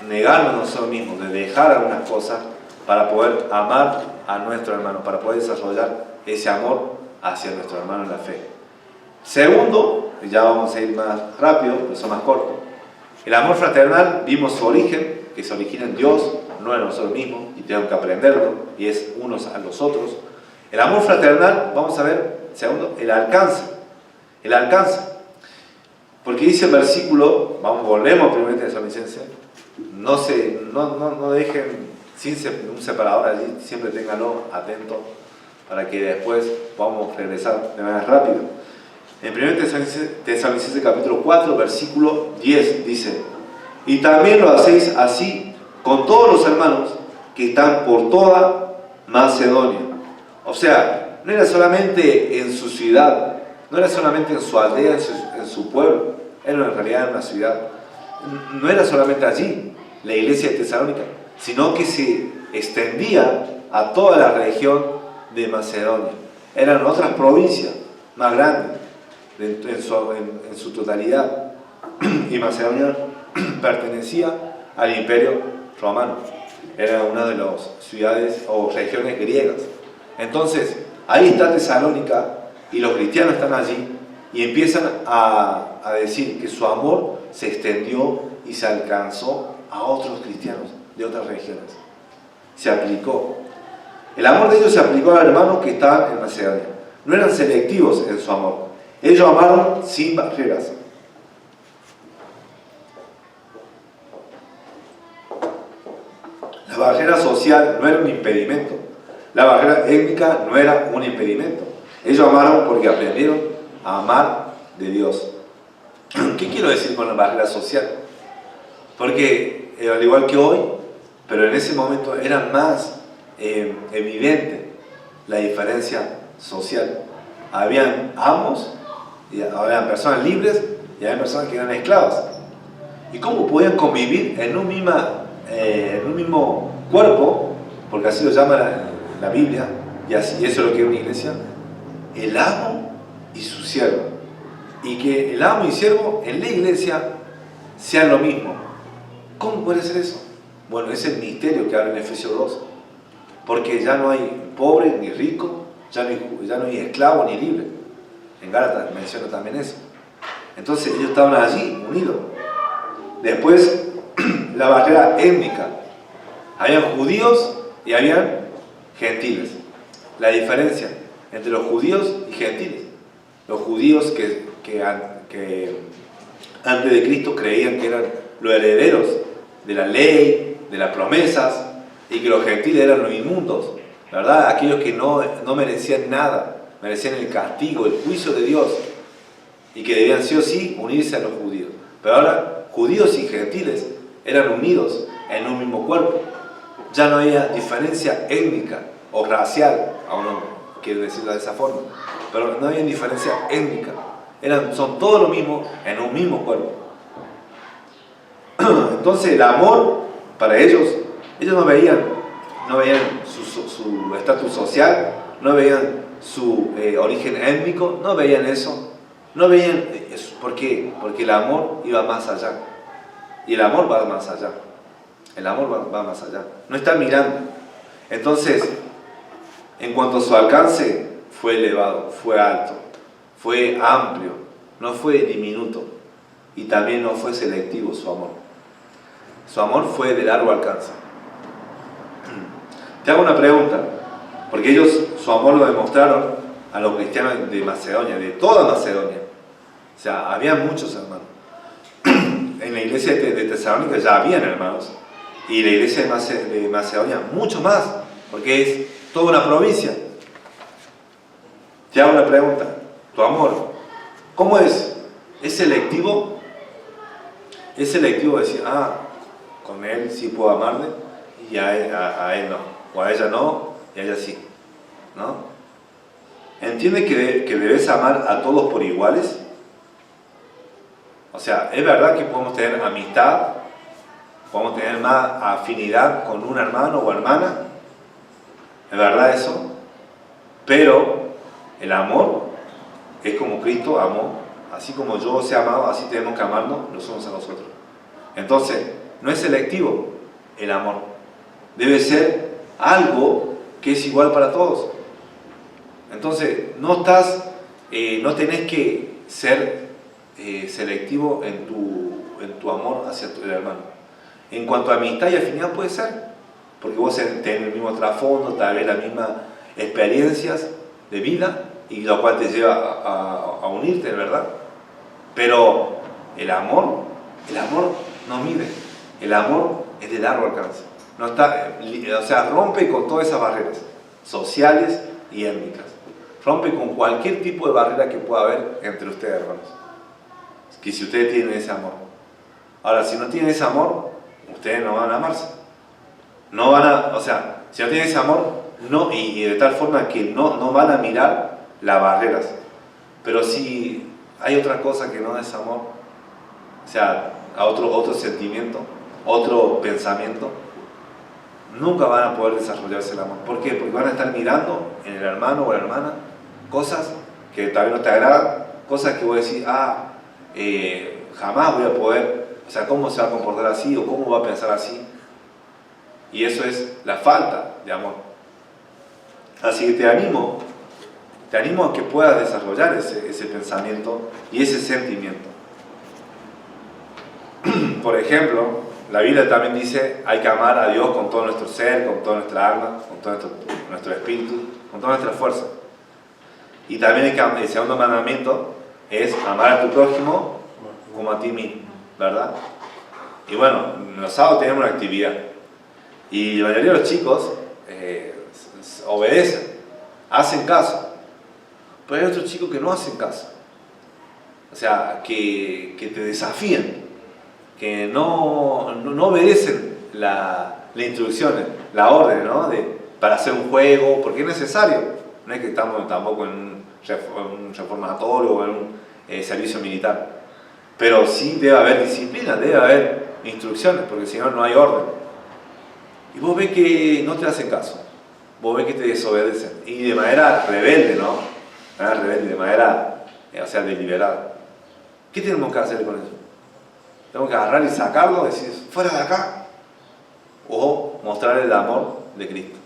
negarnos a nosotros mismos, de dejar algunas cosas para poder amar a nuestro hermano, para poder desarrollar ese amor hacia nuestro hermano en la fe. Segundo, ya vamos a ir más rápido, pero son más cortos. El amor fraternal, vimos su origen, que se origina en Dios, no en nosotros mismos, y tenemos que aprenderlo, y es unos a los otros. El amor fraternal, vamos a ver, segundo, el alcance. El alcance. Porque dice el versículo, volvemos a 1 Tesalonicenses, no dejen sin un separador allí, siempre ténganlo atento para que después podamos regresar de manera rápida. En 1 Tesalonicenses capítulo 4, versículo 10 dice: y también lo hacéis así con todos los hermanos que están por toda Macedonia. O sea, no era solamente en su ciudad, no era solamente en su aldea, en su pueblo, era en realidad en una ciudad. No era solamente allí, la iglesia de Tesalónica, sino que se extendía a toda la región de Macedonia. Eran otras provincias más grandes en su totalidad. Y Macedonia pertenecía al Imperio Romano. Era una de las ciudades o regiones griegas. Entonces, ahí está Tesalónica y los cristianos están allí y empiezan a decir que su amor se extendió y se alcanzó a otros cristianos de otras regiones. se aplicó. El amor de ellos se aplicó a los hermanos que estaban en Macedonia. No eran selectivos en su amor. Ellos amaron sin barreras. La barrera social no era un impedimento. La barrera étnica no era un impedimento. Ellos amaron porque aprendieron a amar de Dios. ¿Qué quiero decir con la barrera social? Porque al igual que hoy, pero en ese momento era más evidente la diferencia social. Habían amos, y habían personas libres y habían personas que eran esclavas. ¿Y cómo podían convivir en un mismo cuerpo? Porque así lo llama la Biblia, y eso es lo que es una iglesia. El amo y su siervo. Y que el amo y siervo en la iglesia sean lo mismo. ¿Cómo puede ser eso? Bueno, es el misterio que habla en Efesios 2. Porque ya no hay pobre ni rico, ya no hay esclavo ni libre. En Gálatas menciona también eso. Entonces ellos estaban allí, unidos. Después, la barrera étnica. Habían judíos y habían gentiles. La diferencia entre los judíos y gentiles. Los judíos que antes de Cristo creían que eran los herederos de la ley, de las promesas, y que los gentiles eran los inmundos, ¿verdad? Aquellos que no merecían nada, merecían el castigo, el juicio de Dios, y que debían sí o sí unirse a los judíos. Pero ahora, judíos y gentiles eran unidos en un mismo cuerpo. Ya no había diferencia étnica o racial, aún no quiero decirlo de esa forma, pero no había diferencia étnica. Son todos lo mismo en un mismo cuerpo. Entonces el amor para ellos no veían su estatus social, no veían su origen étnico, no veían eso. No veían eso. ¿Por qué? Porque el amor iba más allá. Y el amor va más allá. El amor va más allá. No están mirando. Entonces, en cuanto a su alcance, fue elevado, fue alto, fue amplio, no fue diminuto. Y también no fue selectivo su amor. Su amor fue de largo alcance. Te hago una pregunta, porque ellos su amor lo demostraron a los cristianos de Macedonia, de toda Macedonia. O sea, había muchos hermanos. En la iglesia de Tesalónica ya habían hermanos, y la iglesia de Macedonia mucho más, porque es toda una provincia. Te hago una pregunta, tu amor, ¿cómo es? ¿Es selectivo? ¿Es selectivo decir, con él sí puedo amarle y a él no? O a ella no y a ella sí, ¿no? ¿Entiende que debes amar a todos por iguales? O sea, es verdad que podemos tener amistad, podemos tener más afinidad con un hermano o hermana, es verdad eso, pero el amor es como Cristo amó, así como yo os he amado, así tenemos que amarnos los unos a los otros. Entonces, no es selectivo el amor, debe ser algo que es igual para todos. Entonces, no tenés que ser selectivo en tu amor hacia el hermano. En cuanto a amistad y afinidad puede ser, porque vos tenés el mismo trasfondo, tal vez las mismas experiencias de vida, y lo cual te lleva a unirte, ¿verdad? Pero el amor no mide, el amor es de largo alcance. Rompe con todas esas barreras sociales y étnicas. Rompe con cualquier tipo de barrera que pueda haber entre ustedes, hermanos. Que si ustedes tienen ese amor. Ahora, si no tienen ese amor, ustedes no van a amarse. No van a, si no tienen ese amor, no, y de tal forma que no van a mirar las barreras. Pero si hay otra cosa que no es amor, a otro sentimiento, otro pensamiento, nunca van a poder desarrollarse el amor. ¿Por qué? Porque van a estar mirando en el hermano o la hermana cosas que tal vez no te agradan, cosas que voy a decir, jamás voy a poder, ¿cómo se va a comportar así o cómo va a pensar así? Y eso es la falta de amor. Así que te animo a que puedas desarrollar ese pensamiento y ese sentimiento. Por ejemplo, la Biblia también dice, hay que amar a Dios con todo nuestro ser, con toda nuestra alma, con todo nuestro espíritu, con toda nuestra fuerza. Y también el segundo mandamiento es amar a tu prójimo como a ti mismo, ¿verdad? Y bueno, los sábados tenemos una actividad. Y la mayoría de los chicos obedecen, hacen caso. Pero hay otros chicos que no hacen caso. O sea, que te desafían, que no obedecen las instrucciones, la orden, ¿no? Para hacer un juego, porque es necesario. No es que estamos tampoco en un reformatorio o en un servicio militar. Pero sí debe haber disciplina, debe haber instrucciones, porque si no, no hay orden. Y vos ves que no te hacen caso, vos ves que te desobedecen, y de manera rebelde, ¿no? De manera, o sea, deliberada. ¿Qué tenemos que hacer con eso? Tenemos que agarrar y sacarlo, decir, fuera de acá, o mostrar el amor de Cristo.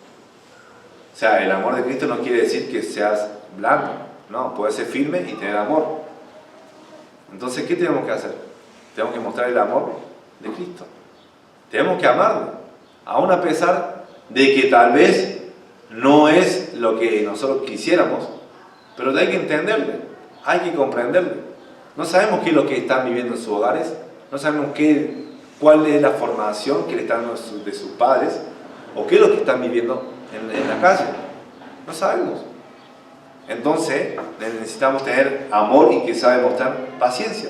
O sea, el amor de Cristo no quiere decir que seas blando, no, puedes ser firme y tener amor. Entonces, ¿qué tenemos que hacer? Tenemos que mostrar el amor de Cristo. Tenemos que amarle, aún a pesar de que tal vez no es lo que nosotros quisiéramos, pero hay que entenderle, hay que comprenderle. No sabemos qué es lo que están viviendo en sus hogares, no sabemos cuál es la formación que le están dando de sus padres, o qué es lo que están viviendo en la calle. No sabemos. Entonces necesitamos tener amor y que sabe mostrar paciencia.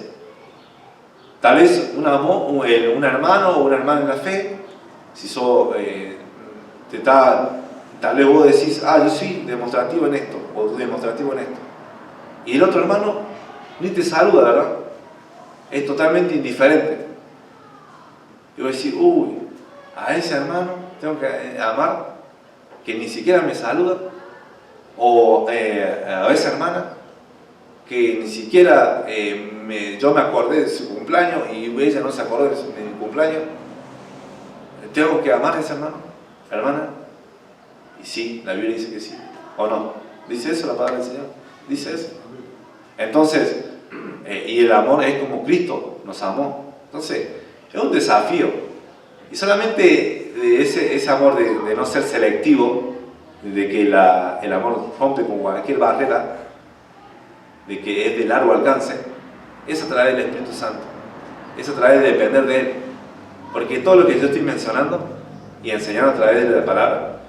Tal vez un hermano o una hermana en la fe, si tal vez vos decís, yo soy demostrativo en esto, o demostrativo en esto. Y el otro hermano ni te saluda, ¿verdad? Es totalmente indiferente. Y vos decís, a ese hermano tengo que amar, que ni siquiera me saluda, o a esa hermana, que ni siquiera yo me acordé de su cumpleaños y ella no se acordó de mi cumpleaños. ¿Tengo que amar a ese hermana? Y sí, la Biblia dice que sí, ¿o no? ¿Dice eso la palabra del Señor? Dice eso. Entonces, y el amor es como Cristo nos amó. Entonces, es un desafío. Y solamente ese amor de no ser selectivo, de que el amor rompe con cualquier barrera, de que es de largo alcance, es a través del Espíritu Santo, es a través de depender de Él. Porque todo lo que yo estoy mencionando y enseñando a través de la palabra,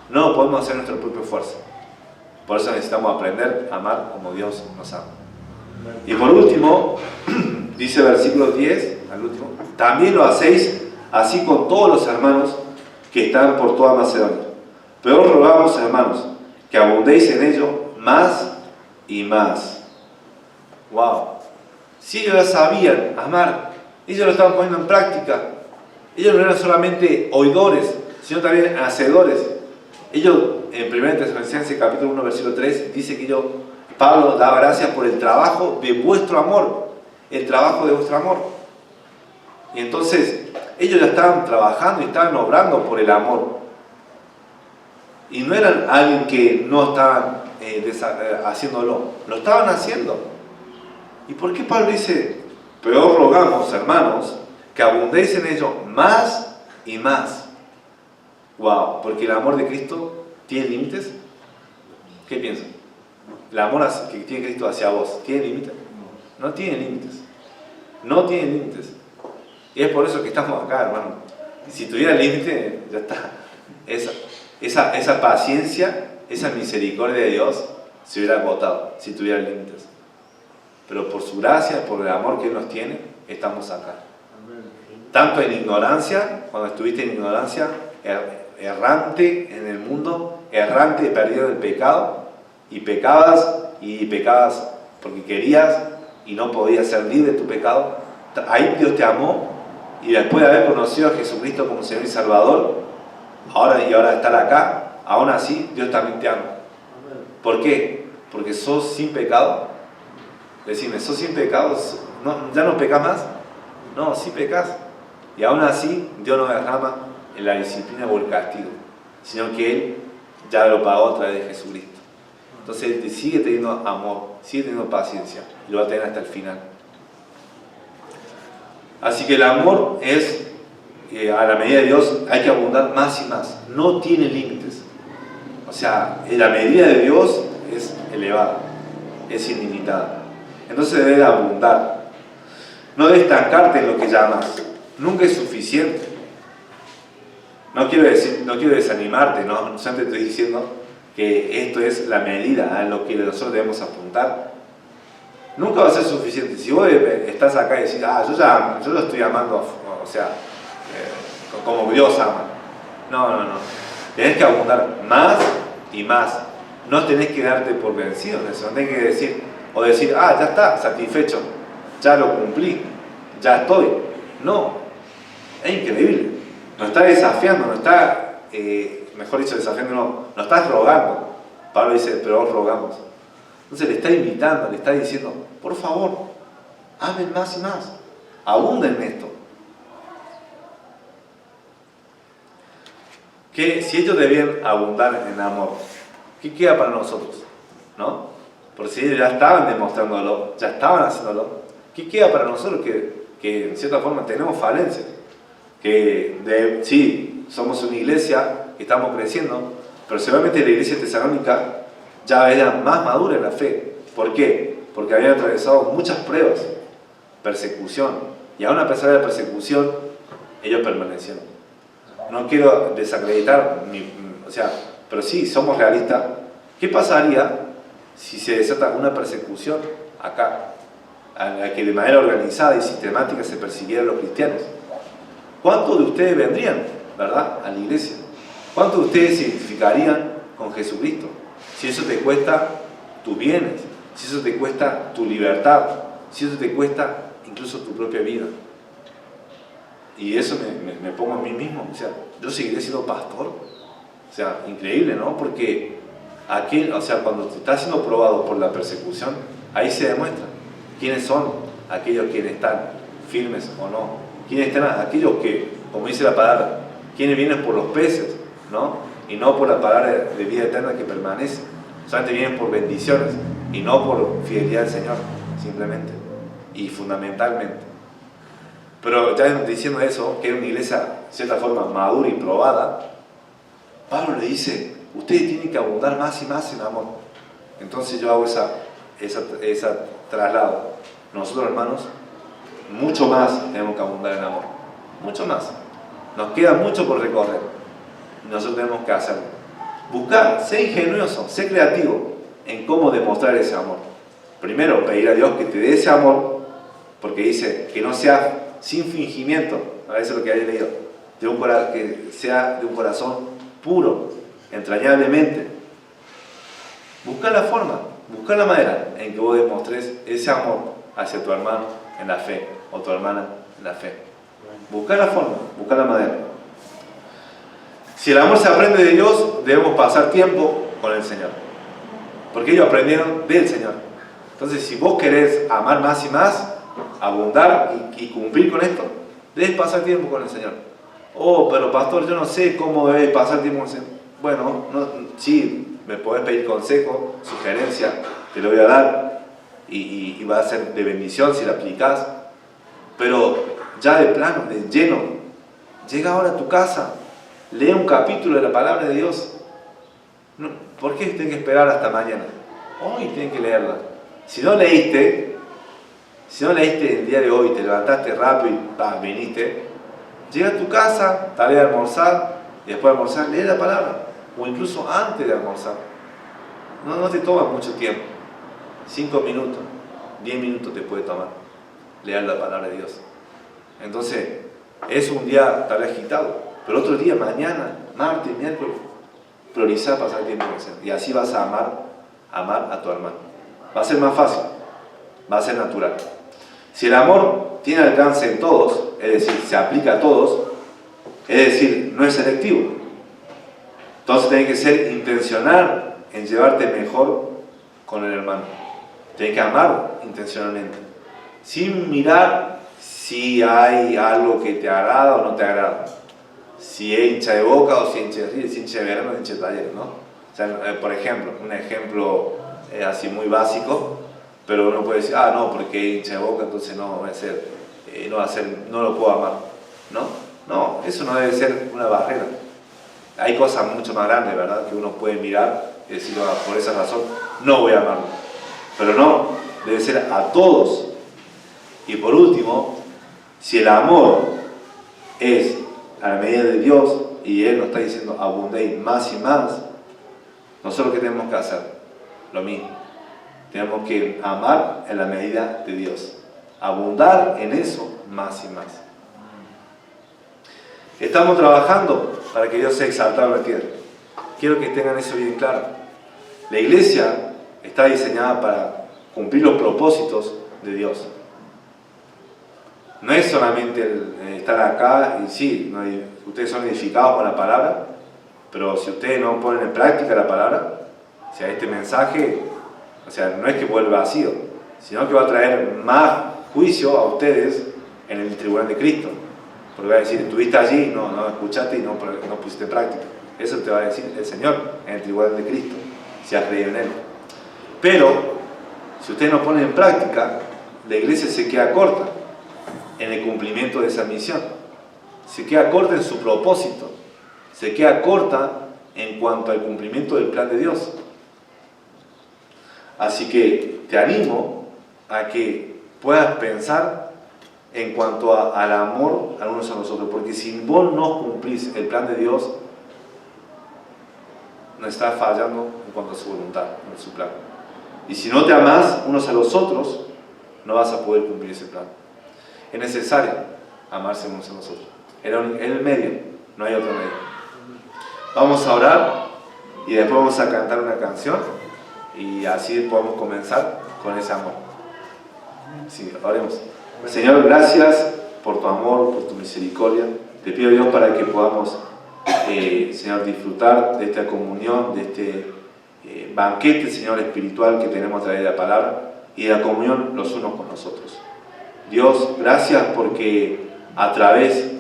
no lo podemos hacer en nuestra propia fuerza. Por eso necesitamos aprender a amar como Dios nos ama. Y por último, dice el versículo 10, al último, también lo hacéis así con todos los hermanos que están por toda Macedonia. Pero os rogamos, hermanos, que abundéis en ello más y más. ¡Wow! Si ellos ya sabían amar, ellos lo estaban poniendo en práctica. Ellos no eran solamente oidores, sino también hacedores. Ellos, en 1 Tesalonicenses capítulo 1, versículo 3, dice que Pablo da gracias por el trabajo de vuestro amor, el trabajo de vuestro amor. Y entonces, ellos ya estaban trabajando y estaban obrando por el amor. Y no eran alguien que no estaban haciéndolo, lo estaban haciendo. ¿Y por qué Pablo dice, pero os rogamos, hermanos, que abundéis en ello más y más? Wow, porque el amor de Cristo tiene límites. ¿Qué piensan? El amor que tiene Cristo hacia vos, ¿tiene límites? No tiene límites. No tiene límites. Y es por eso que estamos acá, hermano. Si tuviera límite, ya está. Esa paciencia, esa misericordia de Dios se hubiera agotado si tuviera límites. Pero por su gracia, por el amor que Él nos tiene, estamos acá. Tanto en ignorancia, cuando estuviste en ignorancia, errante en el mundo, errante, perdido en el pecado, y pecabas porque querías y no podías ser libre de tu pecado. Ahí Dios te amó, y después de haber conocido a Jesucristo como Señor y Salvador, ahora estar acá, aún así Dios también te ama. ¿Por qué? Porque sos sin pecado. Decime, ¿sos sin pecado? ¿Ya no pecas más? No, sí pecas. Y aún así Dios no derrama en la disciplina o el castigo, sino que Él ya lo pagó a través de Jesucristo. Entonces Él te sigue teniendo amor, sigue teniendo paciencia, y lo va a tener hasta el final. Así que el amor es a la medida de Dios hay que abundar más y más. No tiene límites. O sea, la medida de Dios es elevada, es ilimitada. Entonces debe abundar. No debe estancarte en lo que llamas. Nunca es suficiente. No quiero desanimarte, ¿no? Solamente estoy diciendo que esto es la medida a lo que nosotros debemos apuntar. Nunca va a ser suficiente. Si vos estás acá y decís, yo lo estoy amando, o sea, como Dios ama. No. Tenés que abundar más y más. No tenés que darte por vencido en eso. No tenés que decir, ya está, satisfecho, ya lo cumplí, ya estoy. No, es increíble. Nos está desafiando, mejor dicho, desafiando no, nos estás rogando. Pablo dice, pero os rogamos. Entonces le está invitando, le está diciendo, por favor, amen más y más, abunden en esto. Que si ellos debían abundar en amor, ¿qué queda para nosotros? ¿No? Por si ellos ya estaban demostrándolo, ya estaban haciéndolo, ¿qué queda para nosotros que en cierta forma tenemos falencias? Sí, somos una iglesia que estamos creciendo, pero seguramente la iglesia tesalónica ya era más madura en la fe. ¿Por qué? Porque habían atravesado muchas pruebas, persecución, y aún a pesar de la persecución, ellos permanecieron. No quiero desacreditar, pero sí, somos realistas. ¿Qué pasaría si se desata una persecución acá, a la que de manera organizada y sistemática se persiguieran los cristianos? ¿Cuántos de ustedes vendrían, verdad, a la iglesia? ¿Cuántos de ustedes se identificarían con Jesucristo? Si eso te cuesta tus bienes, si eso te cuesta tu libertad, si eso te cuesta incluso tu propia vida. Y eso me pongo a mí mismo, yo seguiré siendo pastor. Increíble, ¿no? Porque cuando te estás siendo probado por la persecución, ahí se demuestra quiénes son aquellos quienes están firmes o no. ¿Quiénes están aquellos que, como dice la palabra, quienes vienen por los peces, ¿no? Y no por la palabra de vida eterna que permanece? Solamente vienen por bendiciones y no por fidelidad al Señor, simplemente y fundamentalmente. Pero ya diciendo eso, que era una iglesia de cierta forma madura y probada, Pablo le dice, ustedes tienen que abundar más y más en amor. Entonces yo hago esa traslado. Nosotros, hermanos, mucho más tenemos que abundar en amor, mucho más. Nos queda mucho por recorrer, nosotros tenemos que hacerlo. Buscar, ser ingenioso, ser creativo en cómo demostrar ese amor. Primero, pedir a Dios que te dé ese amor, porque dice que no sea sin fingimiento, a veces lo que hay leído, que sea de un corazón puro, entrañablemente. Buscar la forma, buscar la manera en que vos demostres ese amor hacia tu hermano en la fe, o tu hermana en la fe. Buscar la forma, buscar la manera. Si el amor se aprende de Dios, debemos pasar tiempo con el Señor, porque ellos aprendieron del Señor. Entonces, si vos querés amar más y más, abundar y cumplir con esto, debes pasar tiempo con el Señor. Pero pastor, yo no sé cómo debes pasar tiempo con el Señor. Bueno, sí, me podés pedir consejo, sugerencia, te lo voy a dar y va a ser de bendición si la aplicás. Pero ya de plano, de lleno, llega ahora a tu casa, lee un capítulo de la palabra de Dios. ¿Por qué tienen que esperar hasta mañana? Hoy tienen que leerla. Si no leíste el día de hoy, te levantaste rápido y viniste, llega a tu casa, tarea de almorzar, y después de almorzar, lee la palabra, o incluso antes de almorzar. No te toma mucho tiempo, 5 minutos, 10 minutos te puede tomar leer la palabra de Dios. Entonces, es un día tal vez agitado, pero otro día, mañana, martes, miércoles, priorizar pasar tiempo con el Señor. Y así vas a amar a tu hermano. Va a ser más fácil, va a ser natural. Si el amor tiene alcance en todos, es decir, se aplica a todos, es decir, no es selectivo. Entonces tienes que ser intencional en llevarte mejor con el hermano. Tienes que amar intencionalmente, sin mirar si hay algo que te agrada o no te agrada, si es hincha de Boca o si es hincha de River, si es hincha de Verano o hincha de Talleres, ¿no? O sea, por ejemplo, un ejemplo así muy básico, pero uno puede decir, no, porque es hincha de Boca, entonces no lo puedo amar, ¿no? No, eso no debe ser una barrera. Hay cosas mucho más grandes, ¿verdad?, que uno puede mirar y decir, por esa razón no voy a amarlo. Pero no, debe ser a todos. Y por último, si el amor es a la medida de Dios y Él nos está diciendo abundéis más y más, nosotros ¿qué tenemos que hacer? Lo mismo. Tenemos que amar en la medida de Dios. Abundar en eso más y más. Estamos trabajando para que Dios sea exaltado en la tierra. Quiero que tengan eso bien claro. La iglesia está diseñada para cumplir los propósitos de Dios. No es solamente el estar acá y sí, ustedes son edificados con la palabra, pero si ustedes no ponen en práctica la palabra, o sea, este mensaje, o sea, no es que vuelva vacío, sino que va a traer más juicio a ustedes en el tribunal de Cristo. Porque va a decir, estuviste allí, no escuchaste y no pusiste en práctica. Eso te va a decir el Señor en el tribunal de Cristo, si has creído en Él. Pero, si ustedes no ponen en práctica, la iglesia se queda corta en el cumplimiento de esa misión. Se queda corta en su propósito. Se queda corta en cuanto al cumplimiento del plan de Dios. Así que te animo a que puedas pensar en cuanto al amor a unos a los otros, porque si vos no cumplís el plan de Dios, no estás fallando en cuanto a su voluntad, en su plan. Y si no te amás unos a los otros, no vas a poder cumplir ese plan. Es necesario amarse unos a los otros. Es el medio, no hay otro medio. Vamos a orar y después vamos a cantar una canción y así podemos comenzar con ese amor. Sí, oremos. Señor, gracias por tu amor, por tu misericordia. Te pido, Dios, para que podamos, Señor, disfrutar de esta comunión, de este banquete, Señor, espiritual que tenemos a través de la palabra y de la comunión los unos con los otros. Dios, gracias porque a través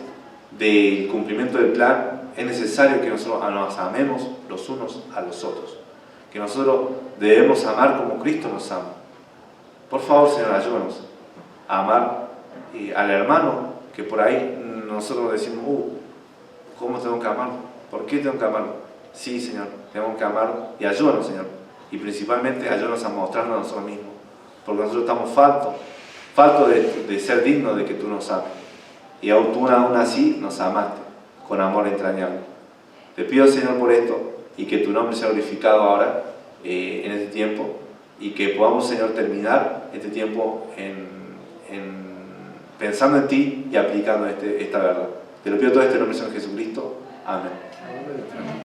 del cumplimiento del plan es necesario que nosotros nos amemos los unos a los otros. Que nosotros debemos amar como Cristo nos ama. Por favor, Señor, ayúdanos a amar al hermano que por ahí nosotros decimos, ¿cómo tengo que amarlo? ¿Por qué tengo que amarlo? Sí, Señor, tenemos que amarlo y ayúdanos, Señor. Y principalmente ayúdanos a mostrarnos a nosotros mismos, porque nosotros estamos faltos de ser dignos de que tú nos ames. Y aún así nos amaste con amor entrañable. Te pido, Señor, por esto y que tu nombre sea glorificado ahora en este tiempo y que podamos, Señor, terminar este tiempo pensando en ti y aplicando esta verdad. Te lo pido todo esto en el nombre de Jesucristo. Amén.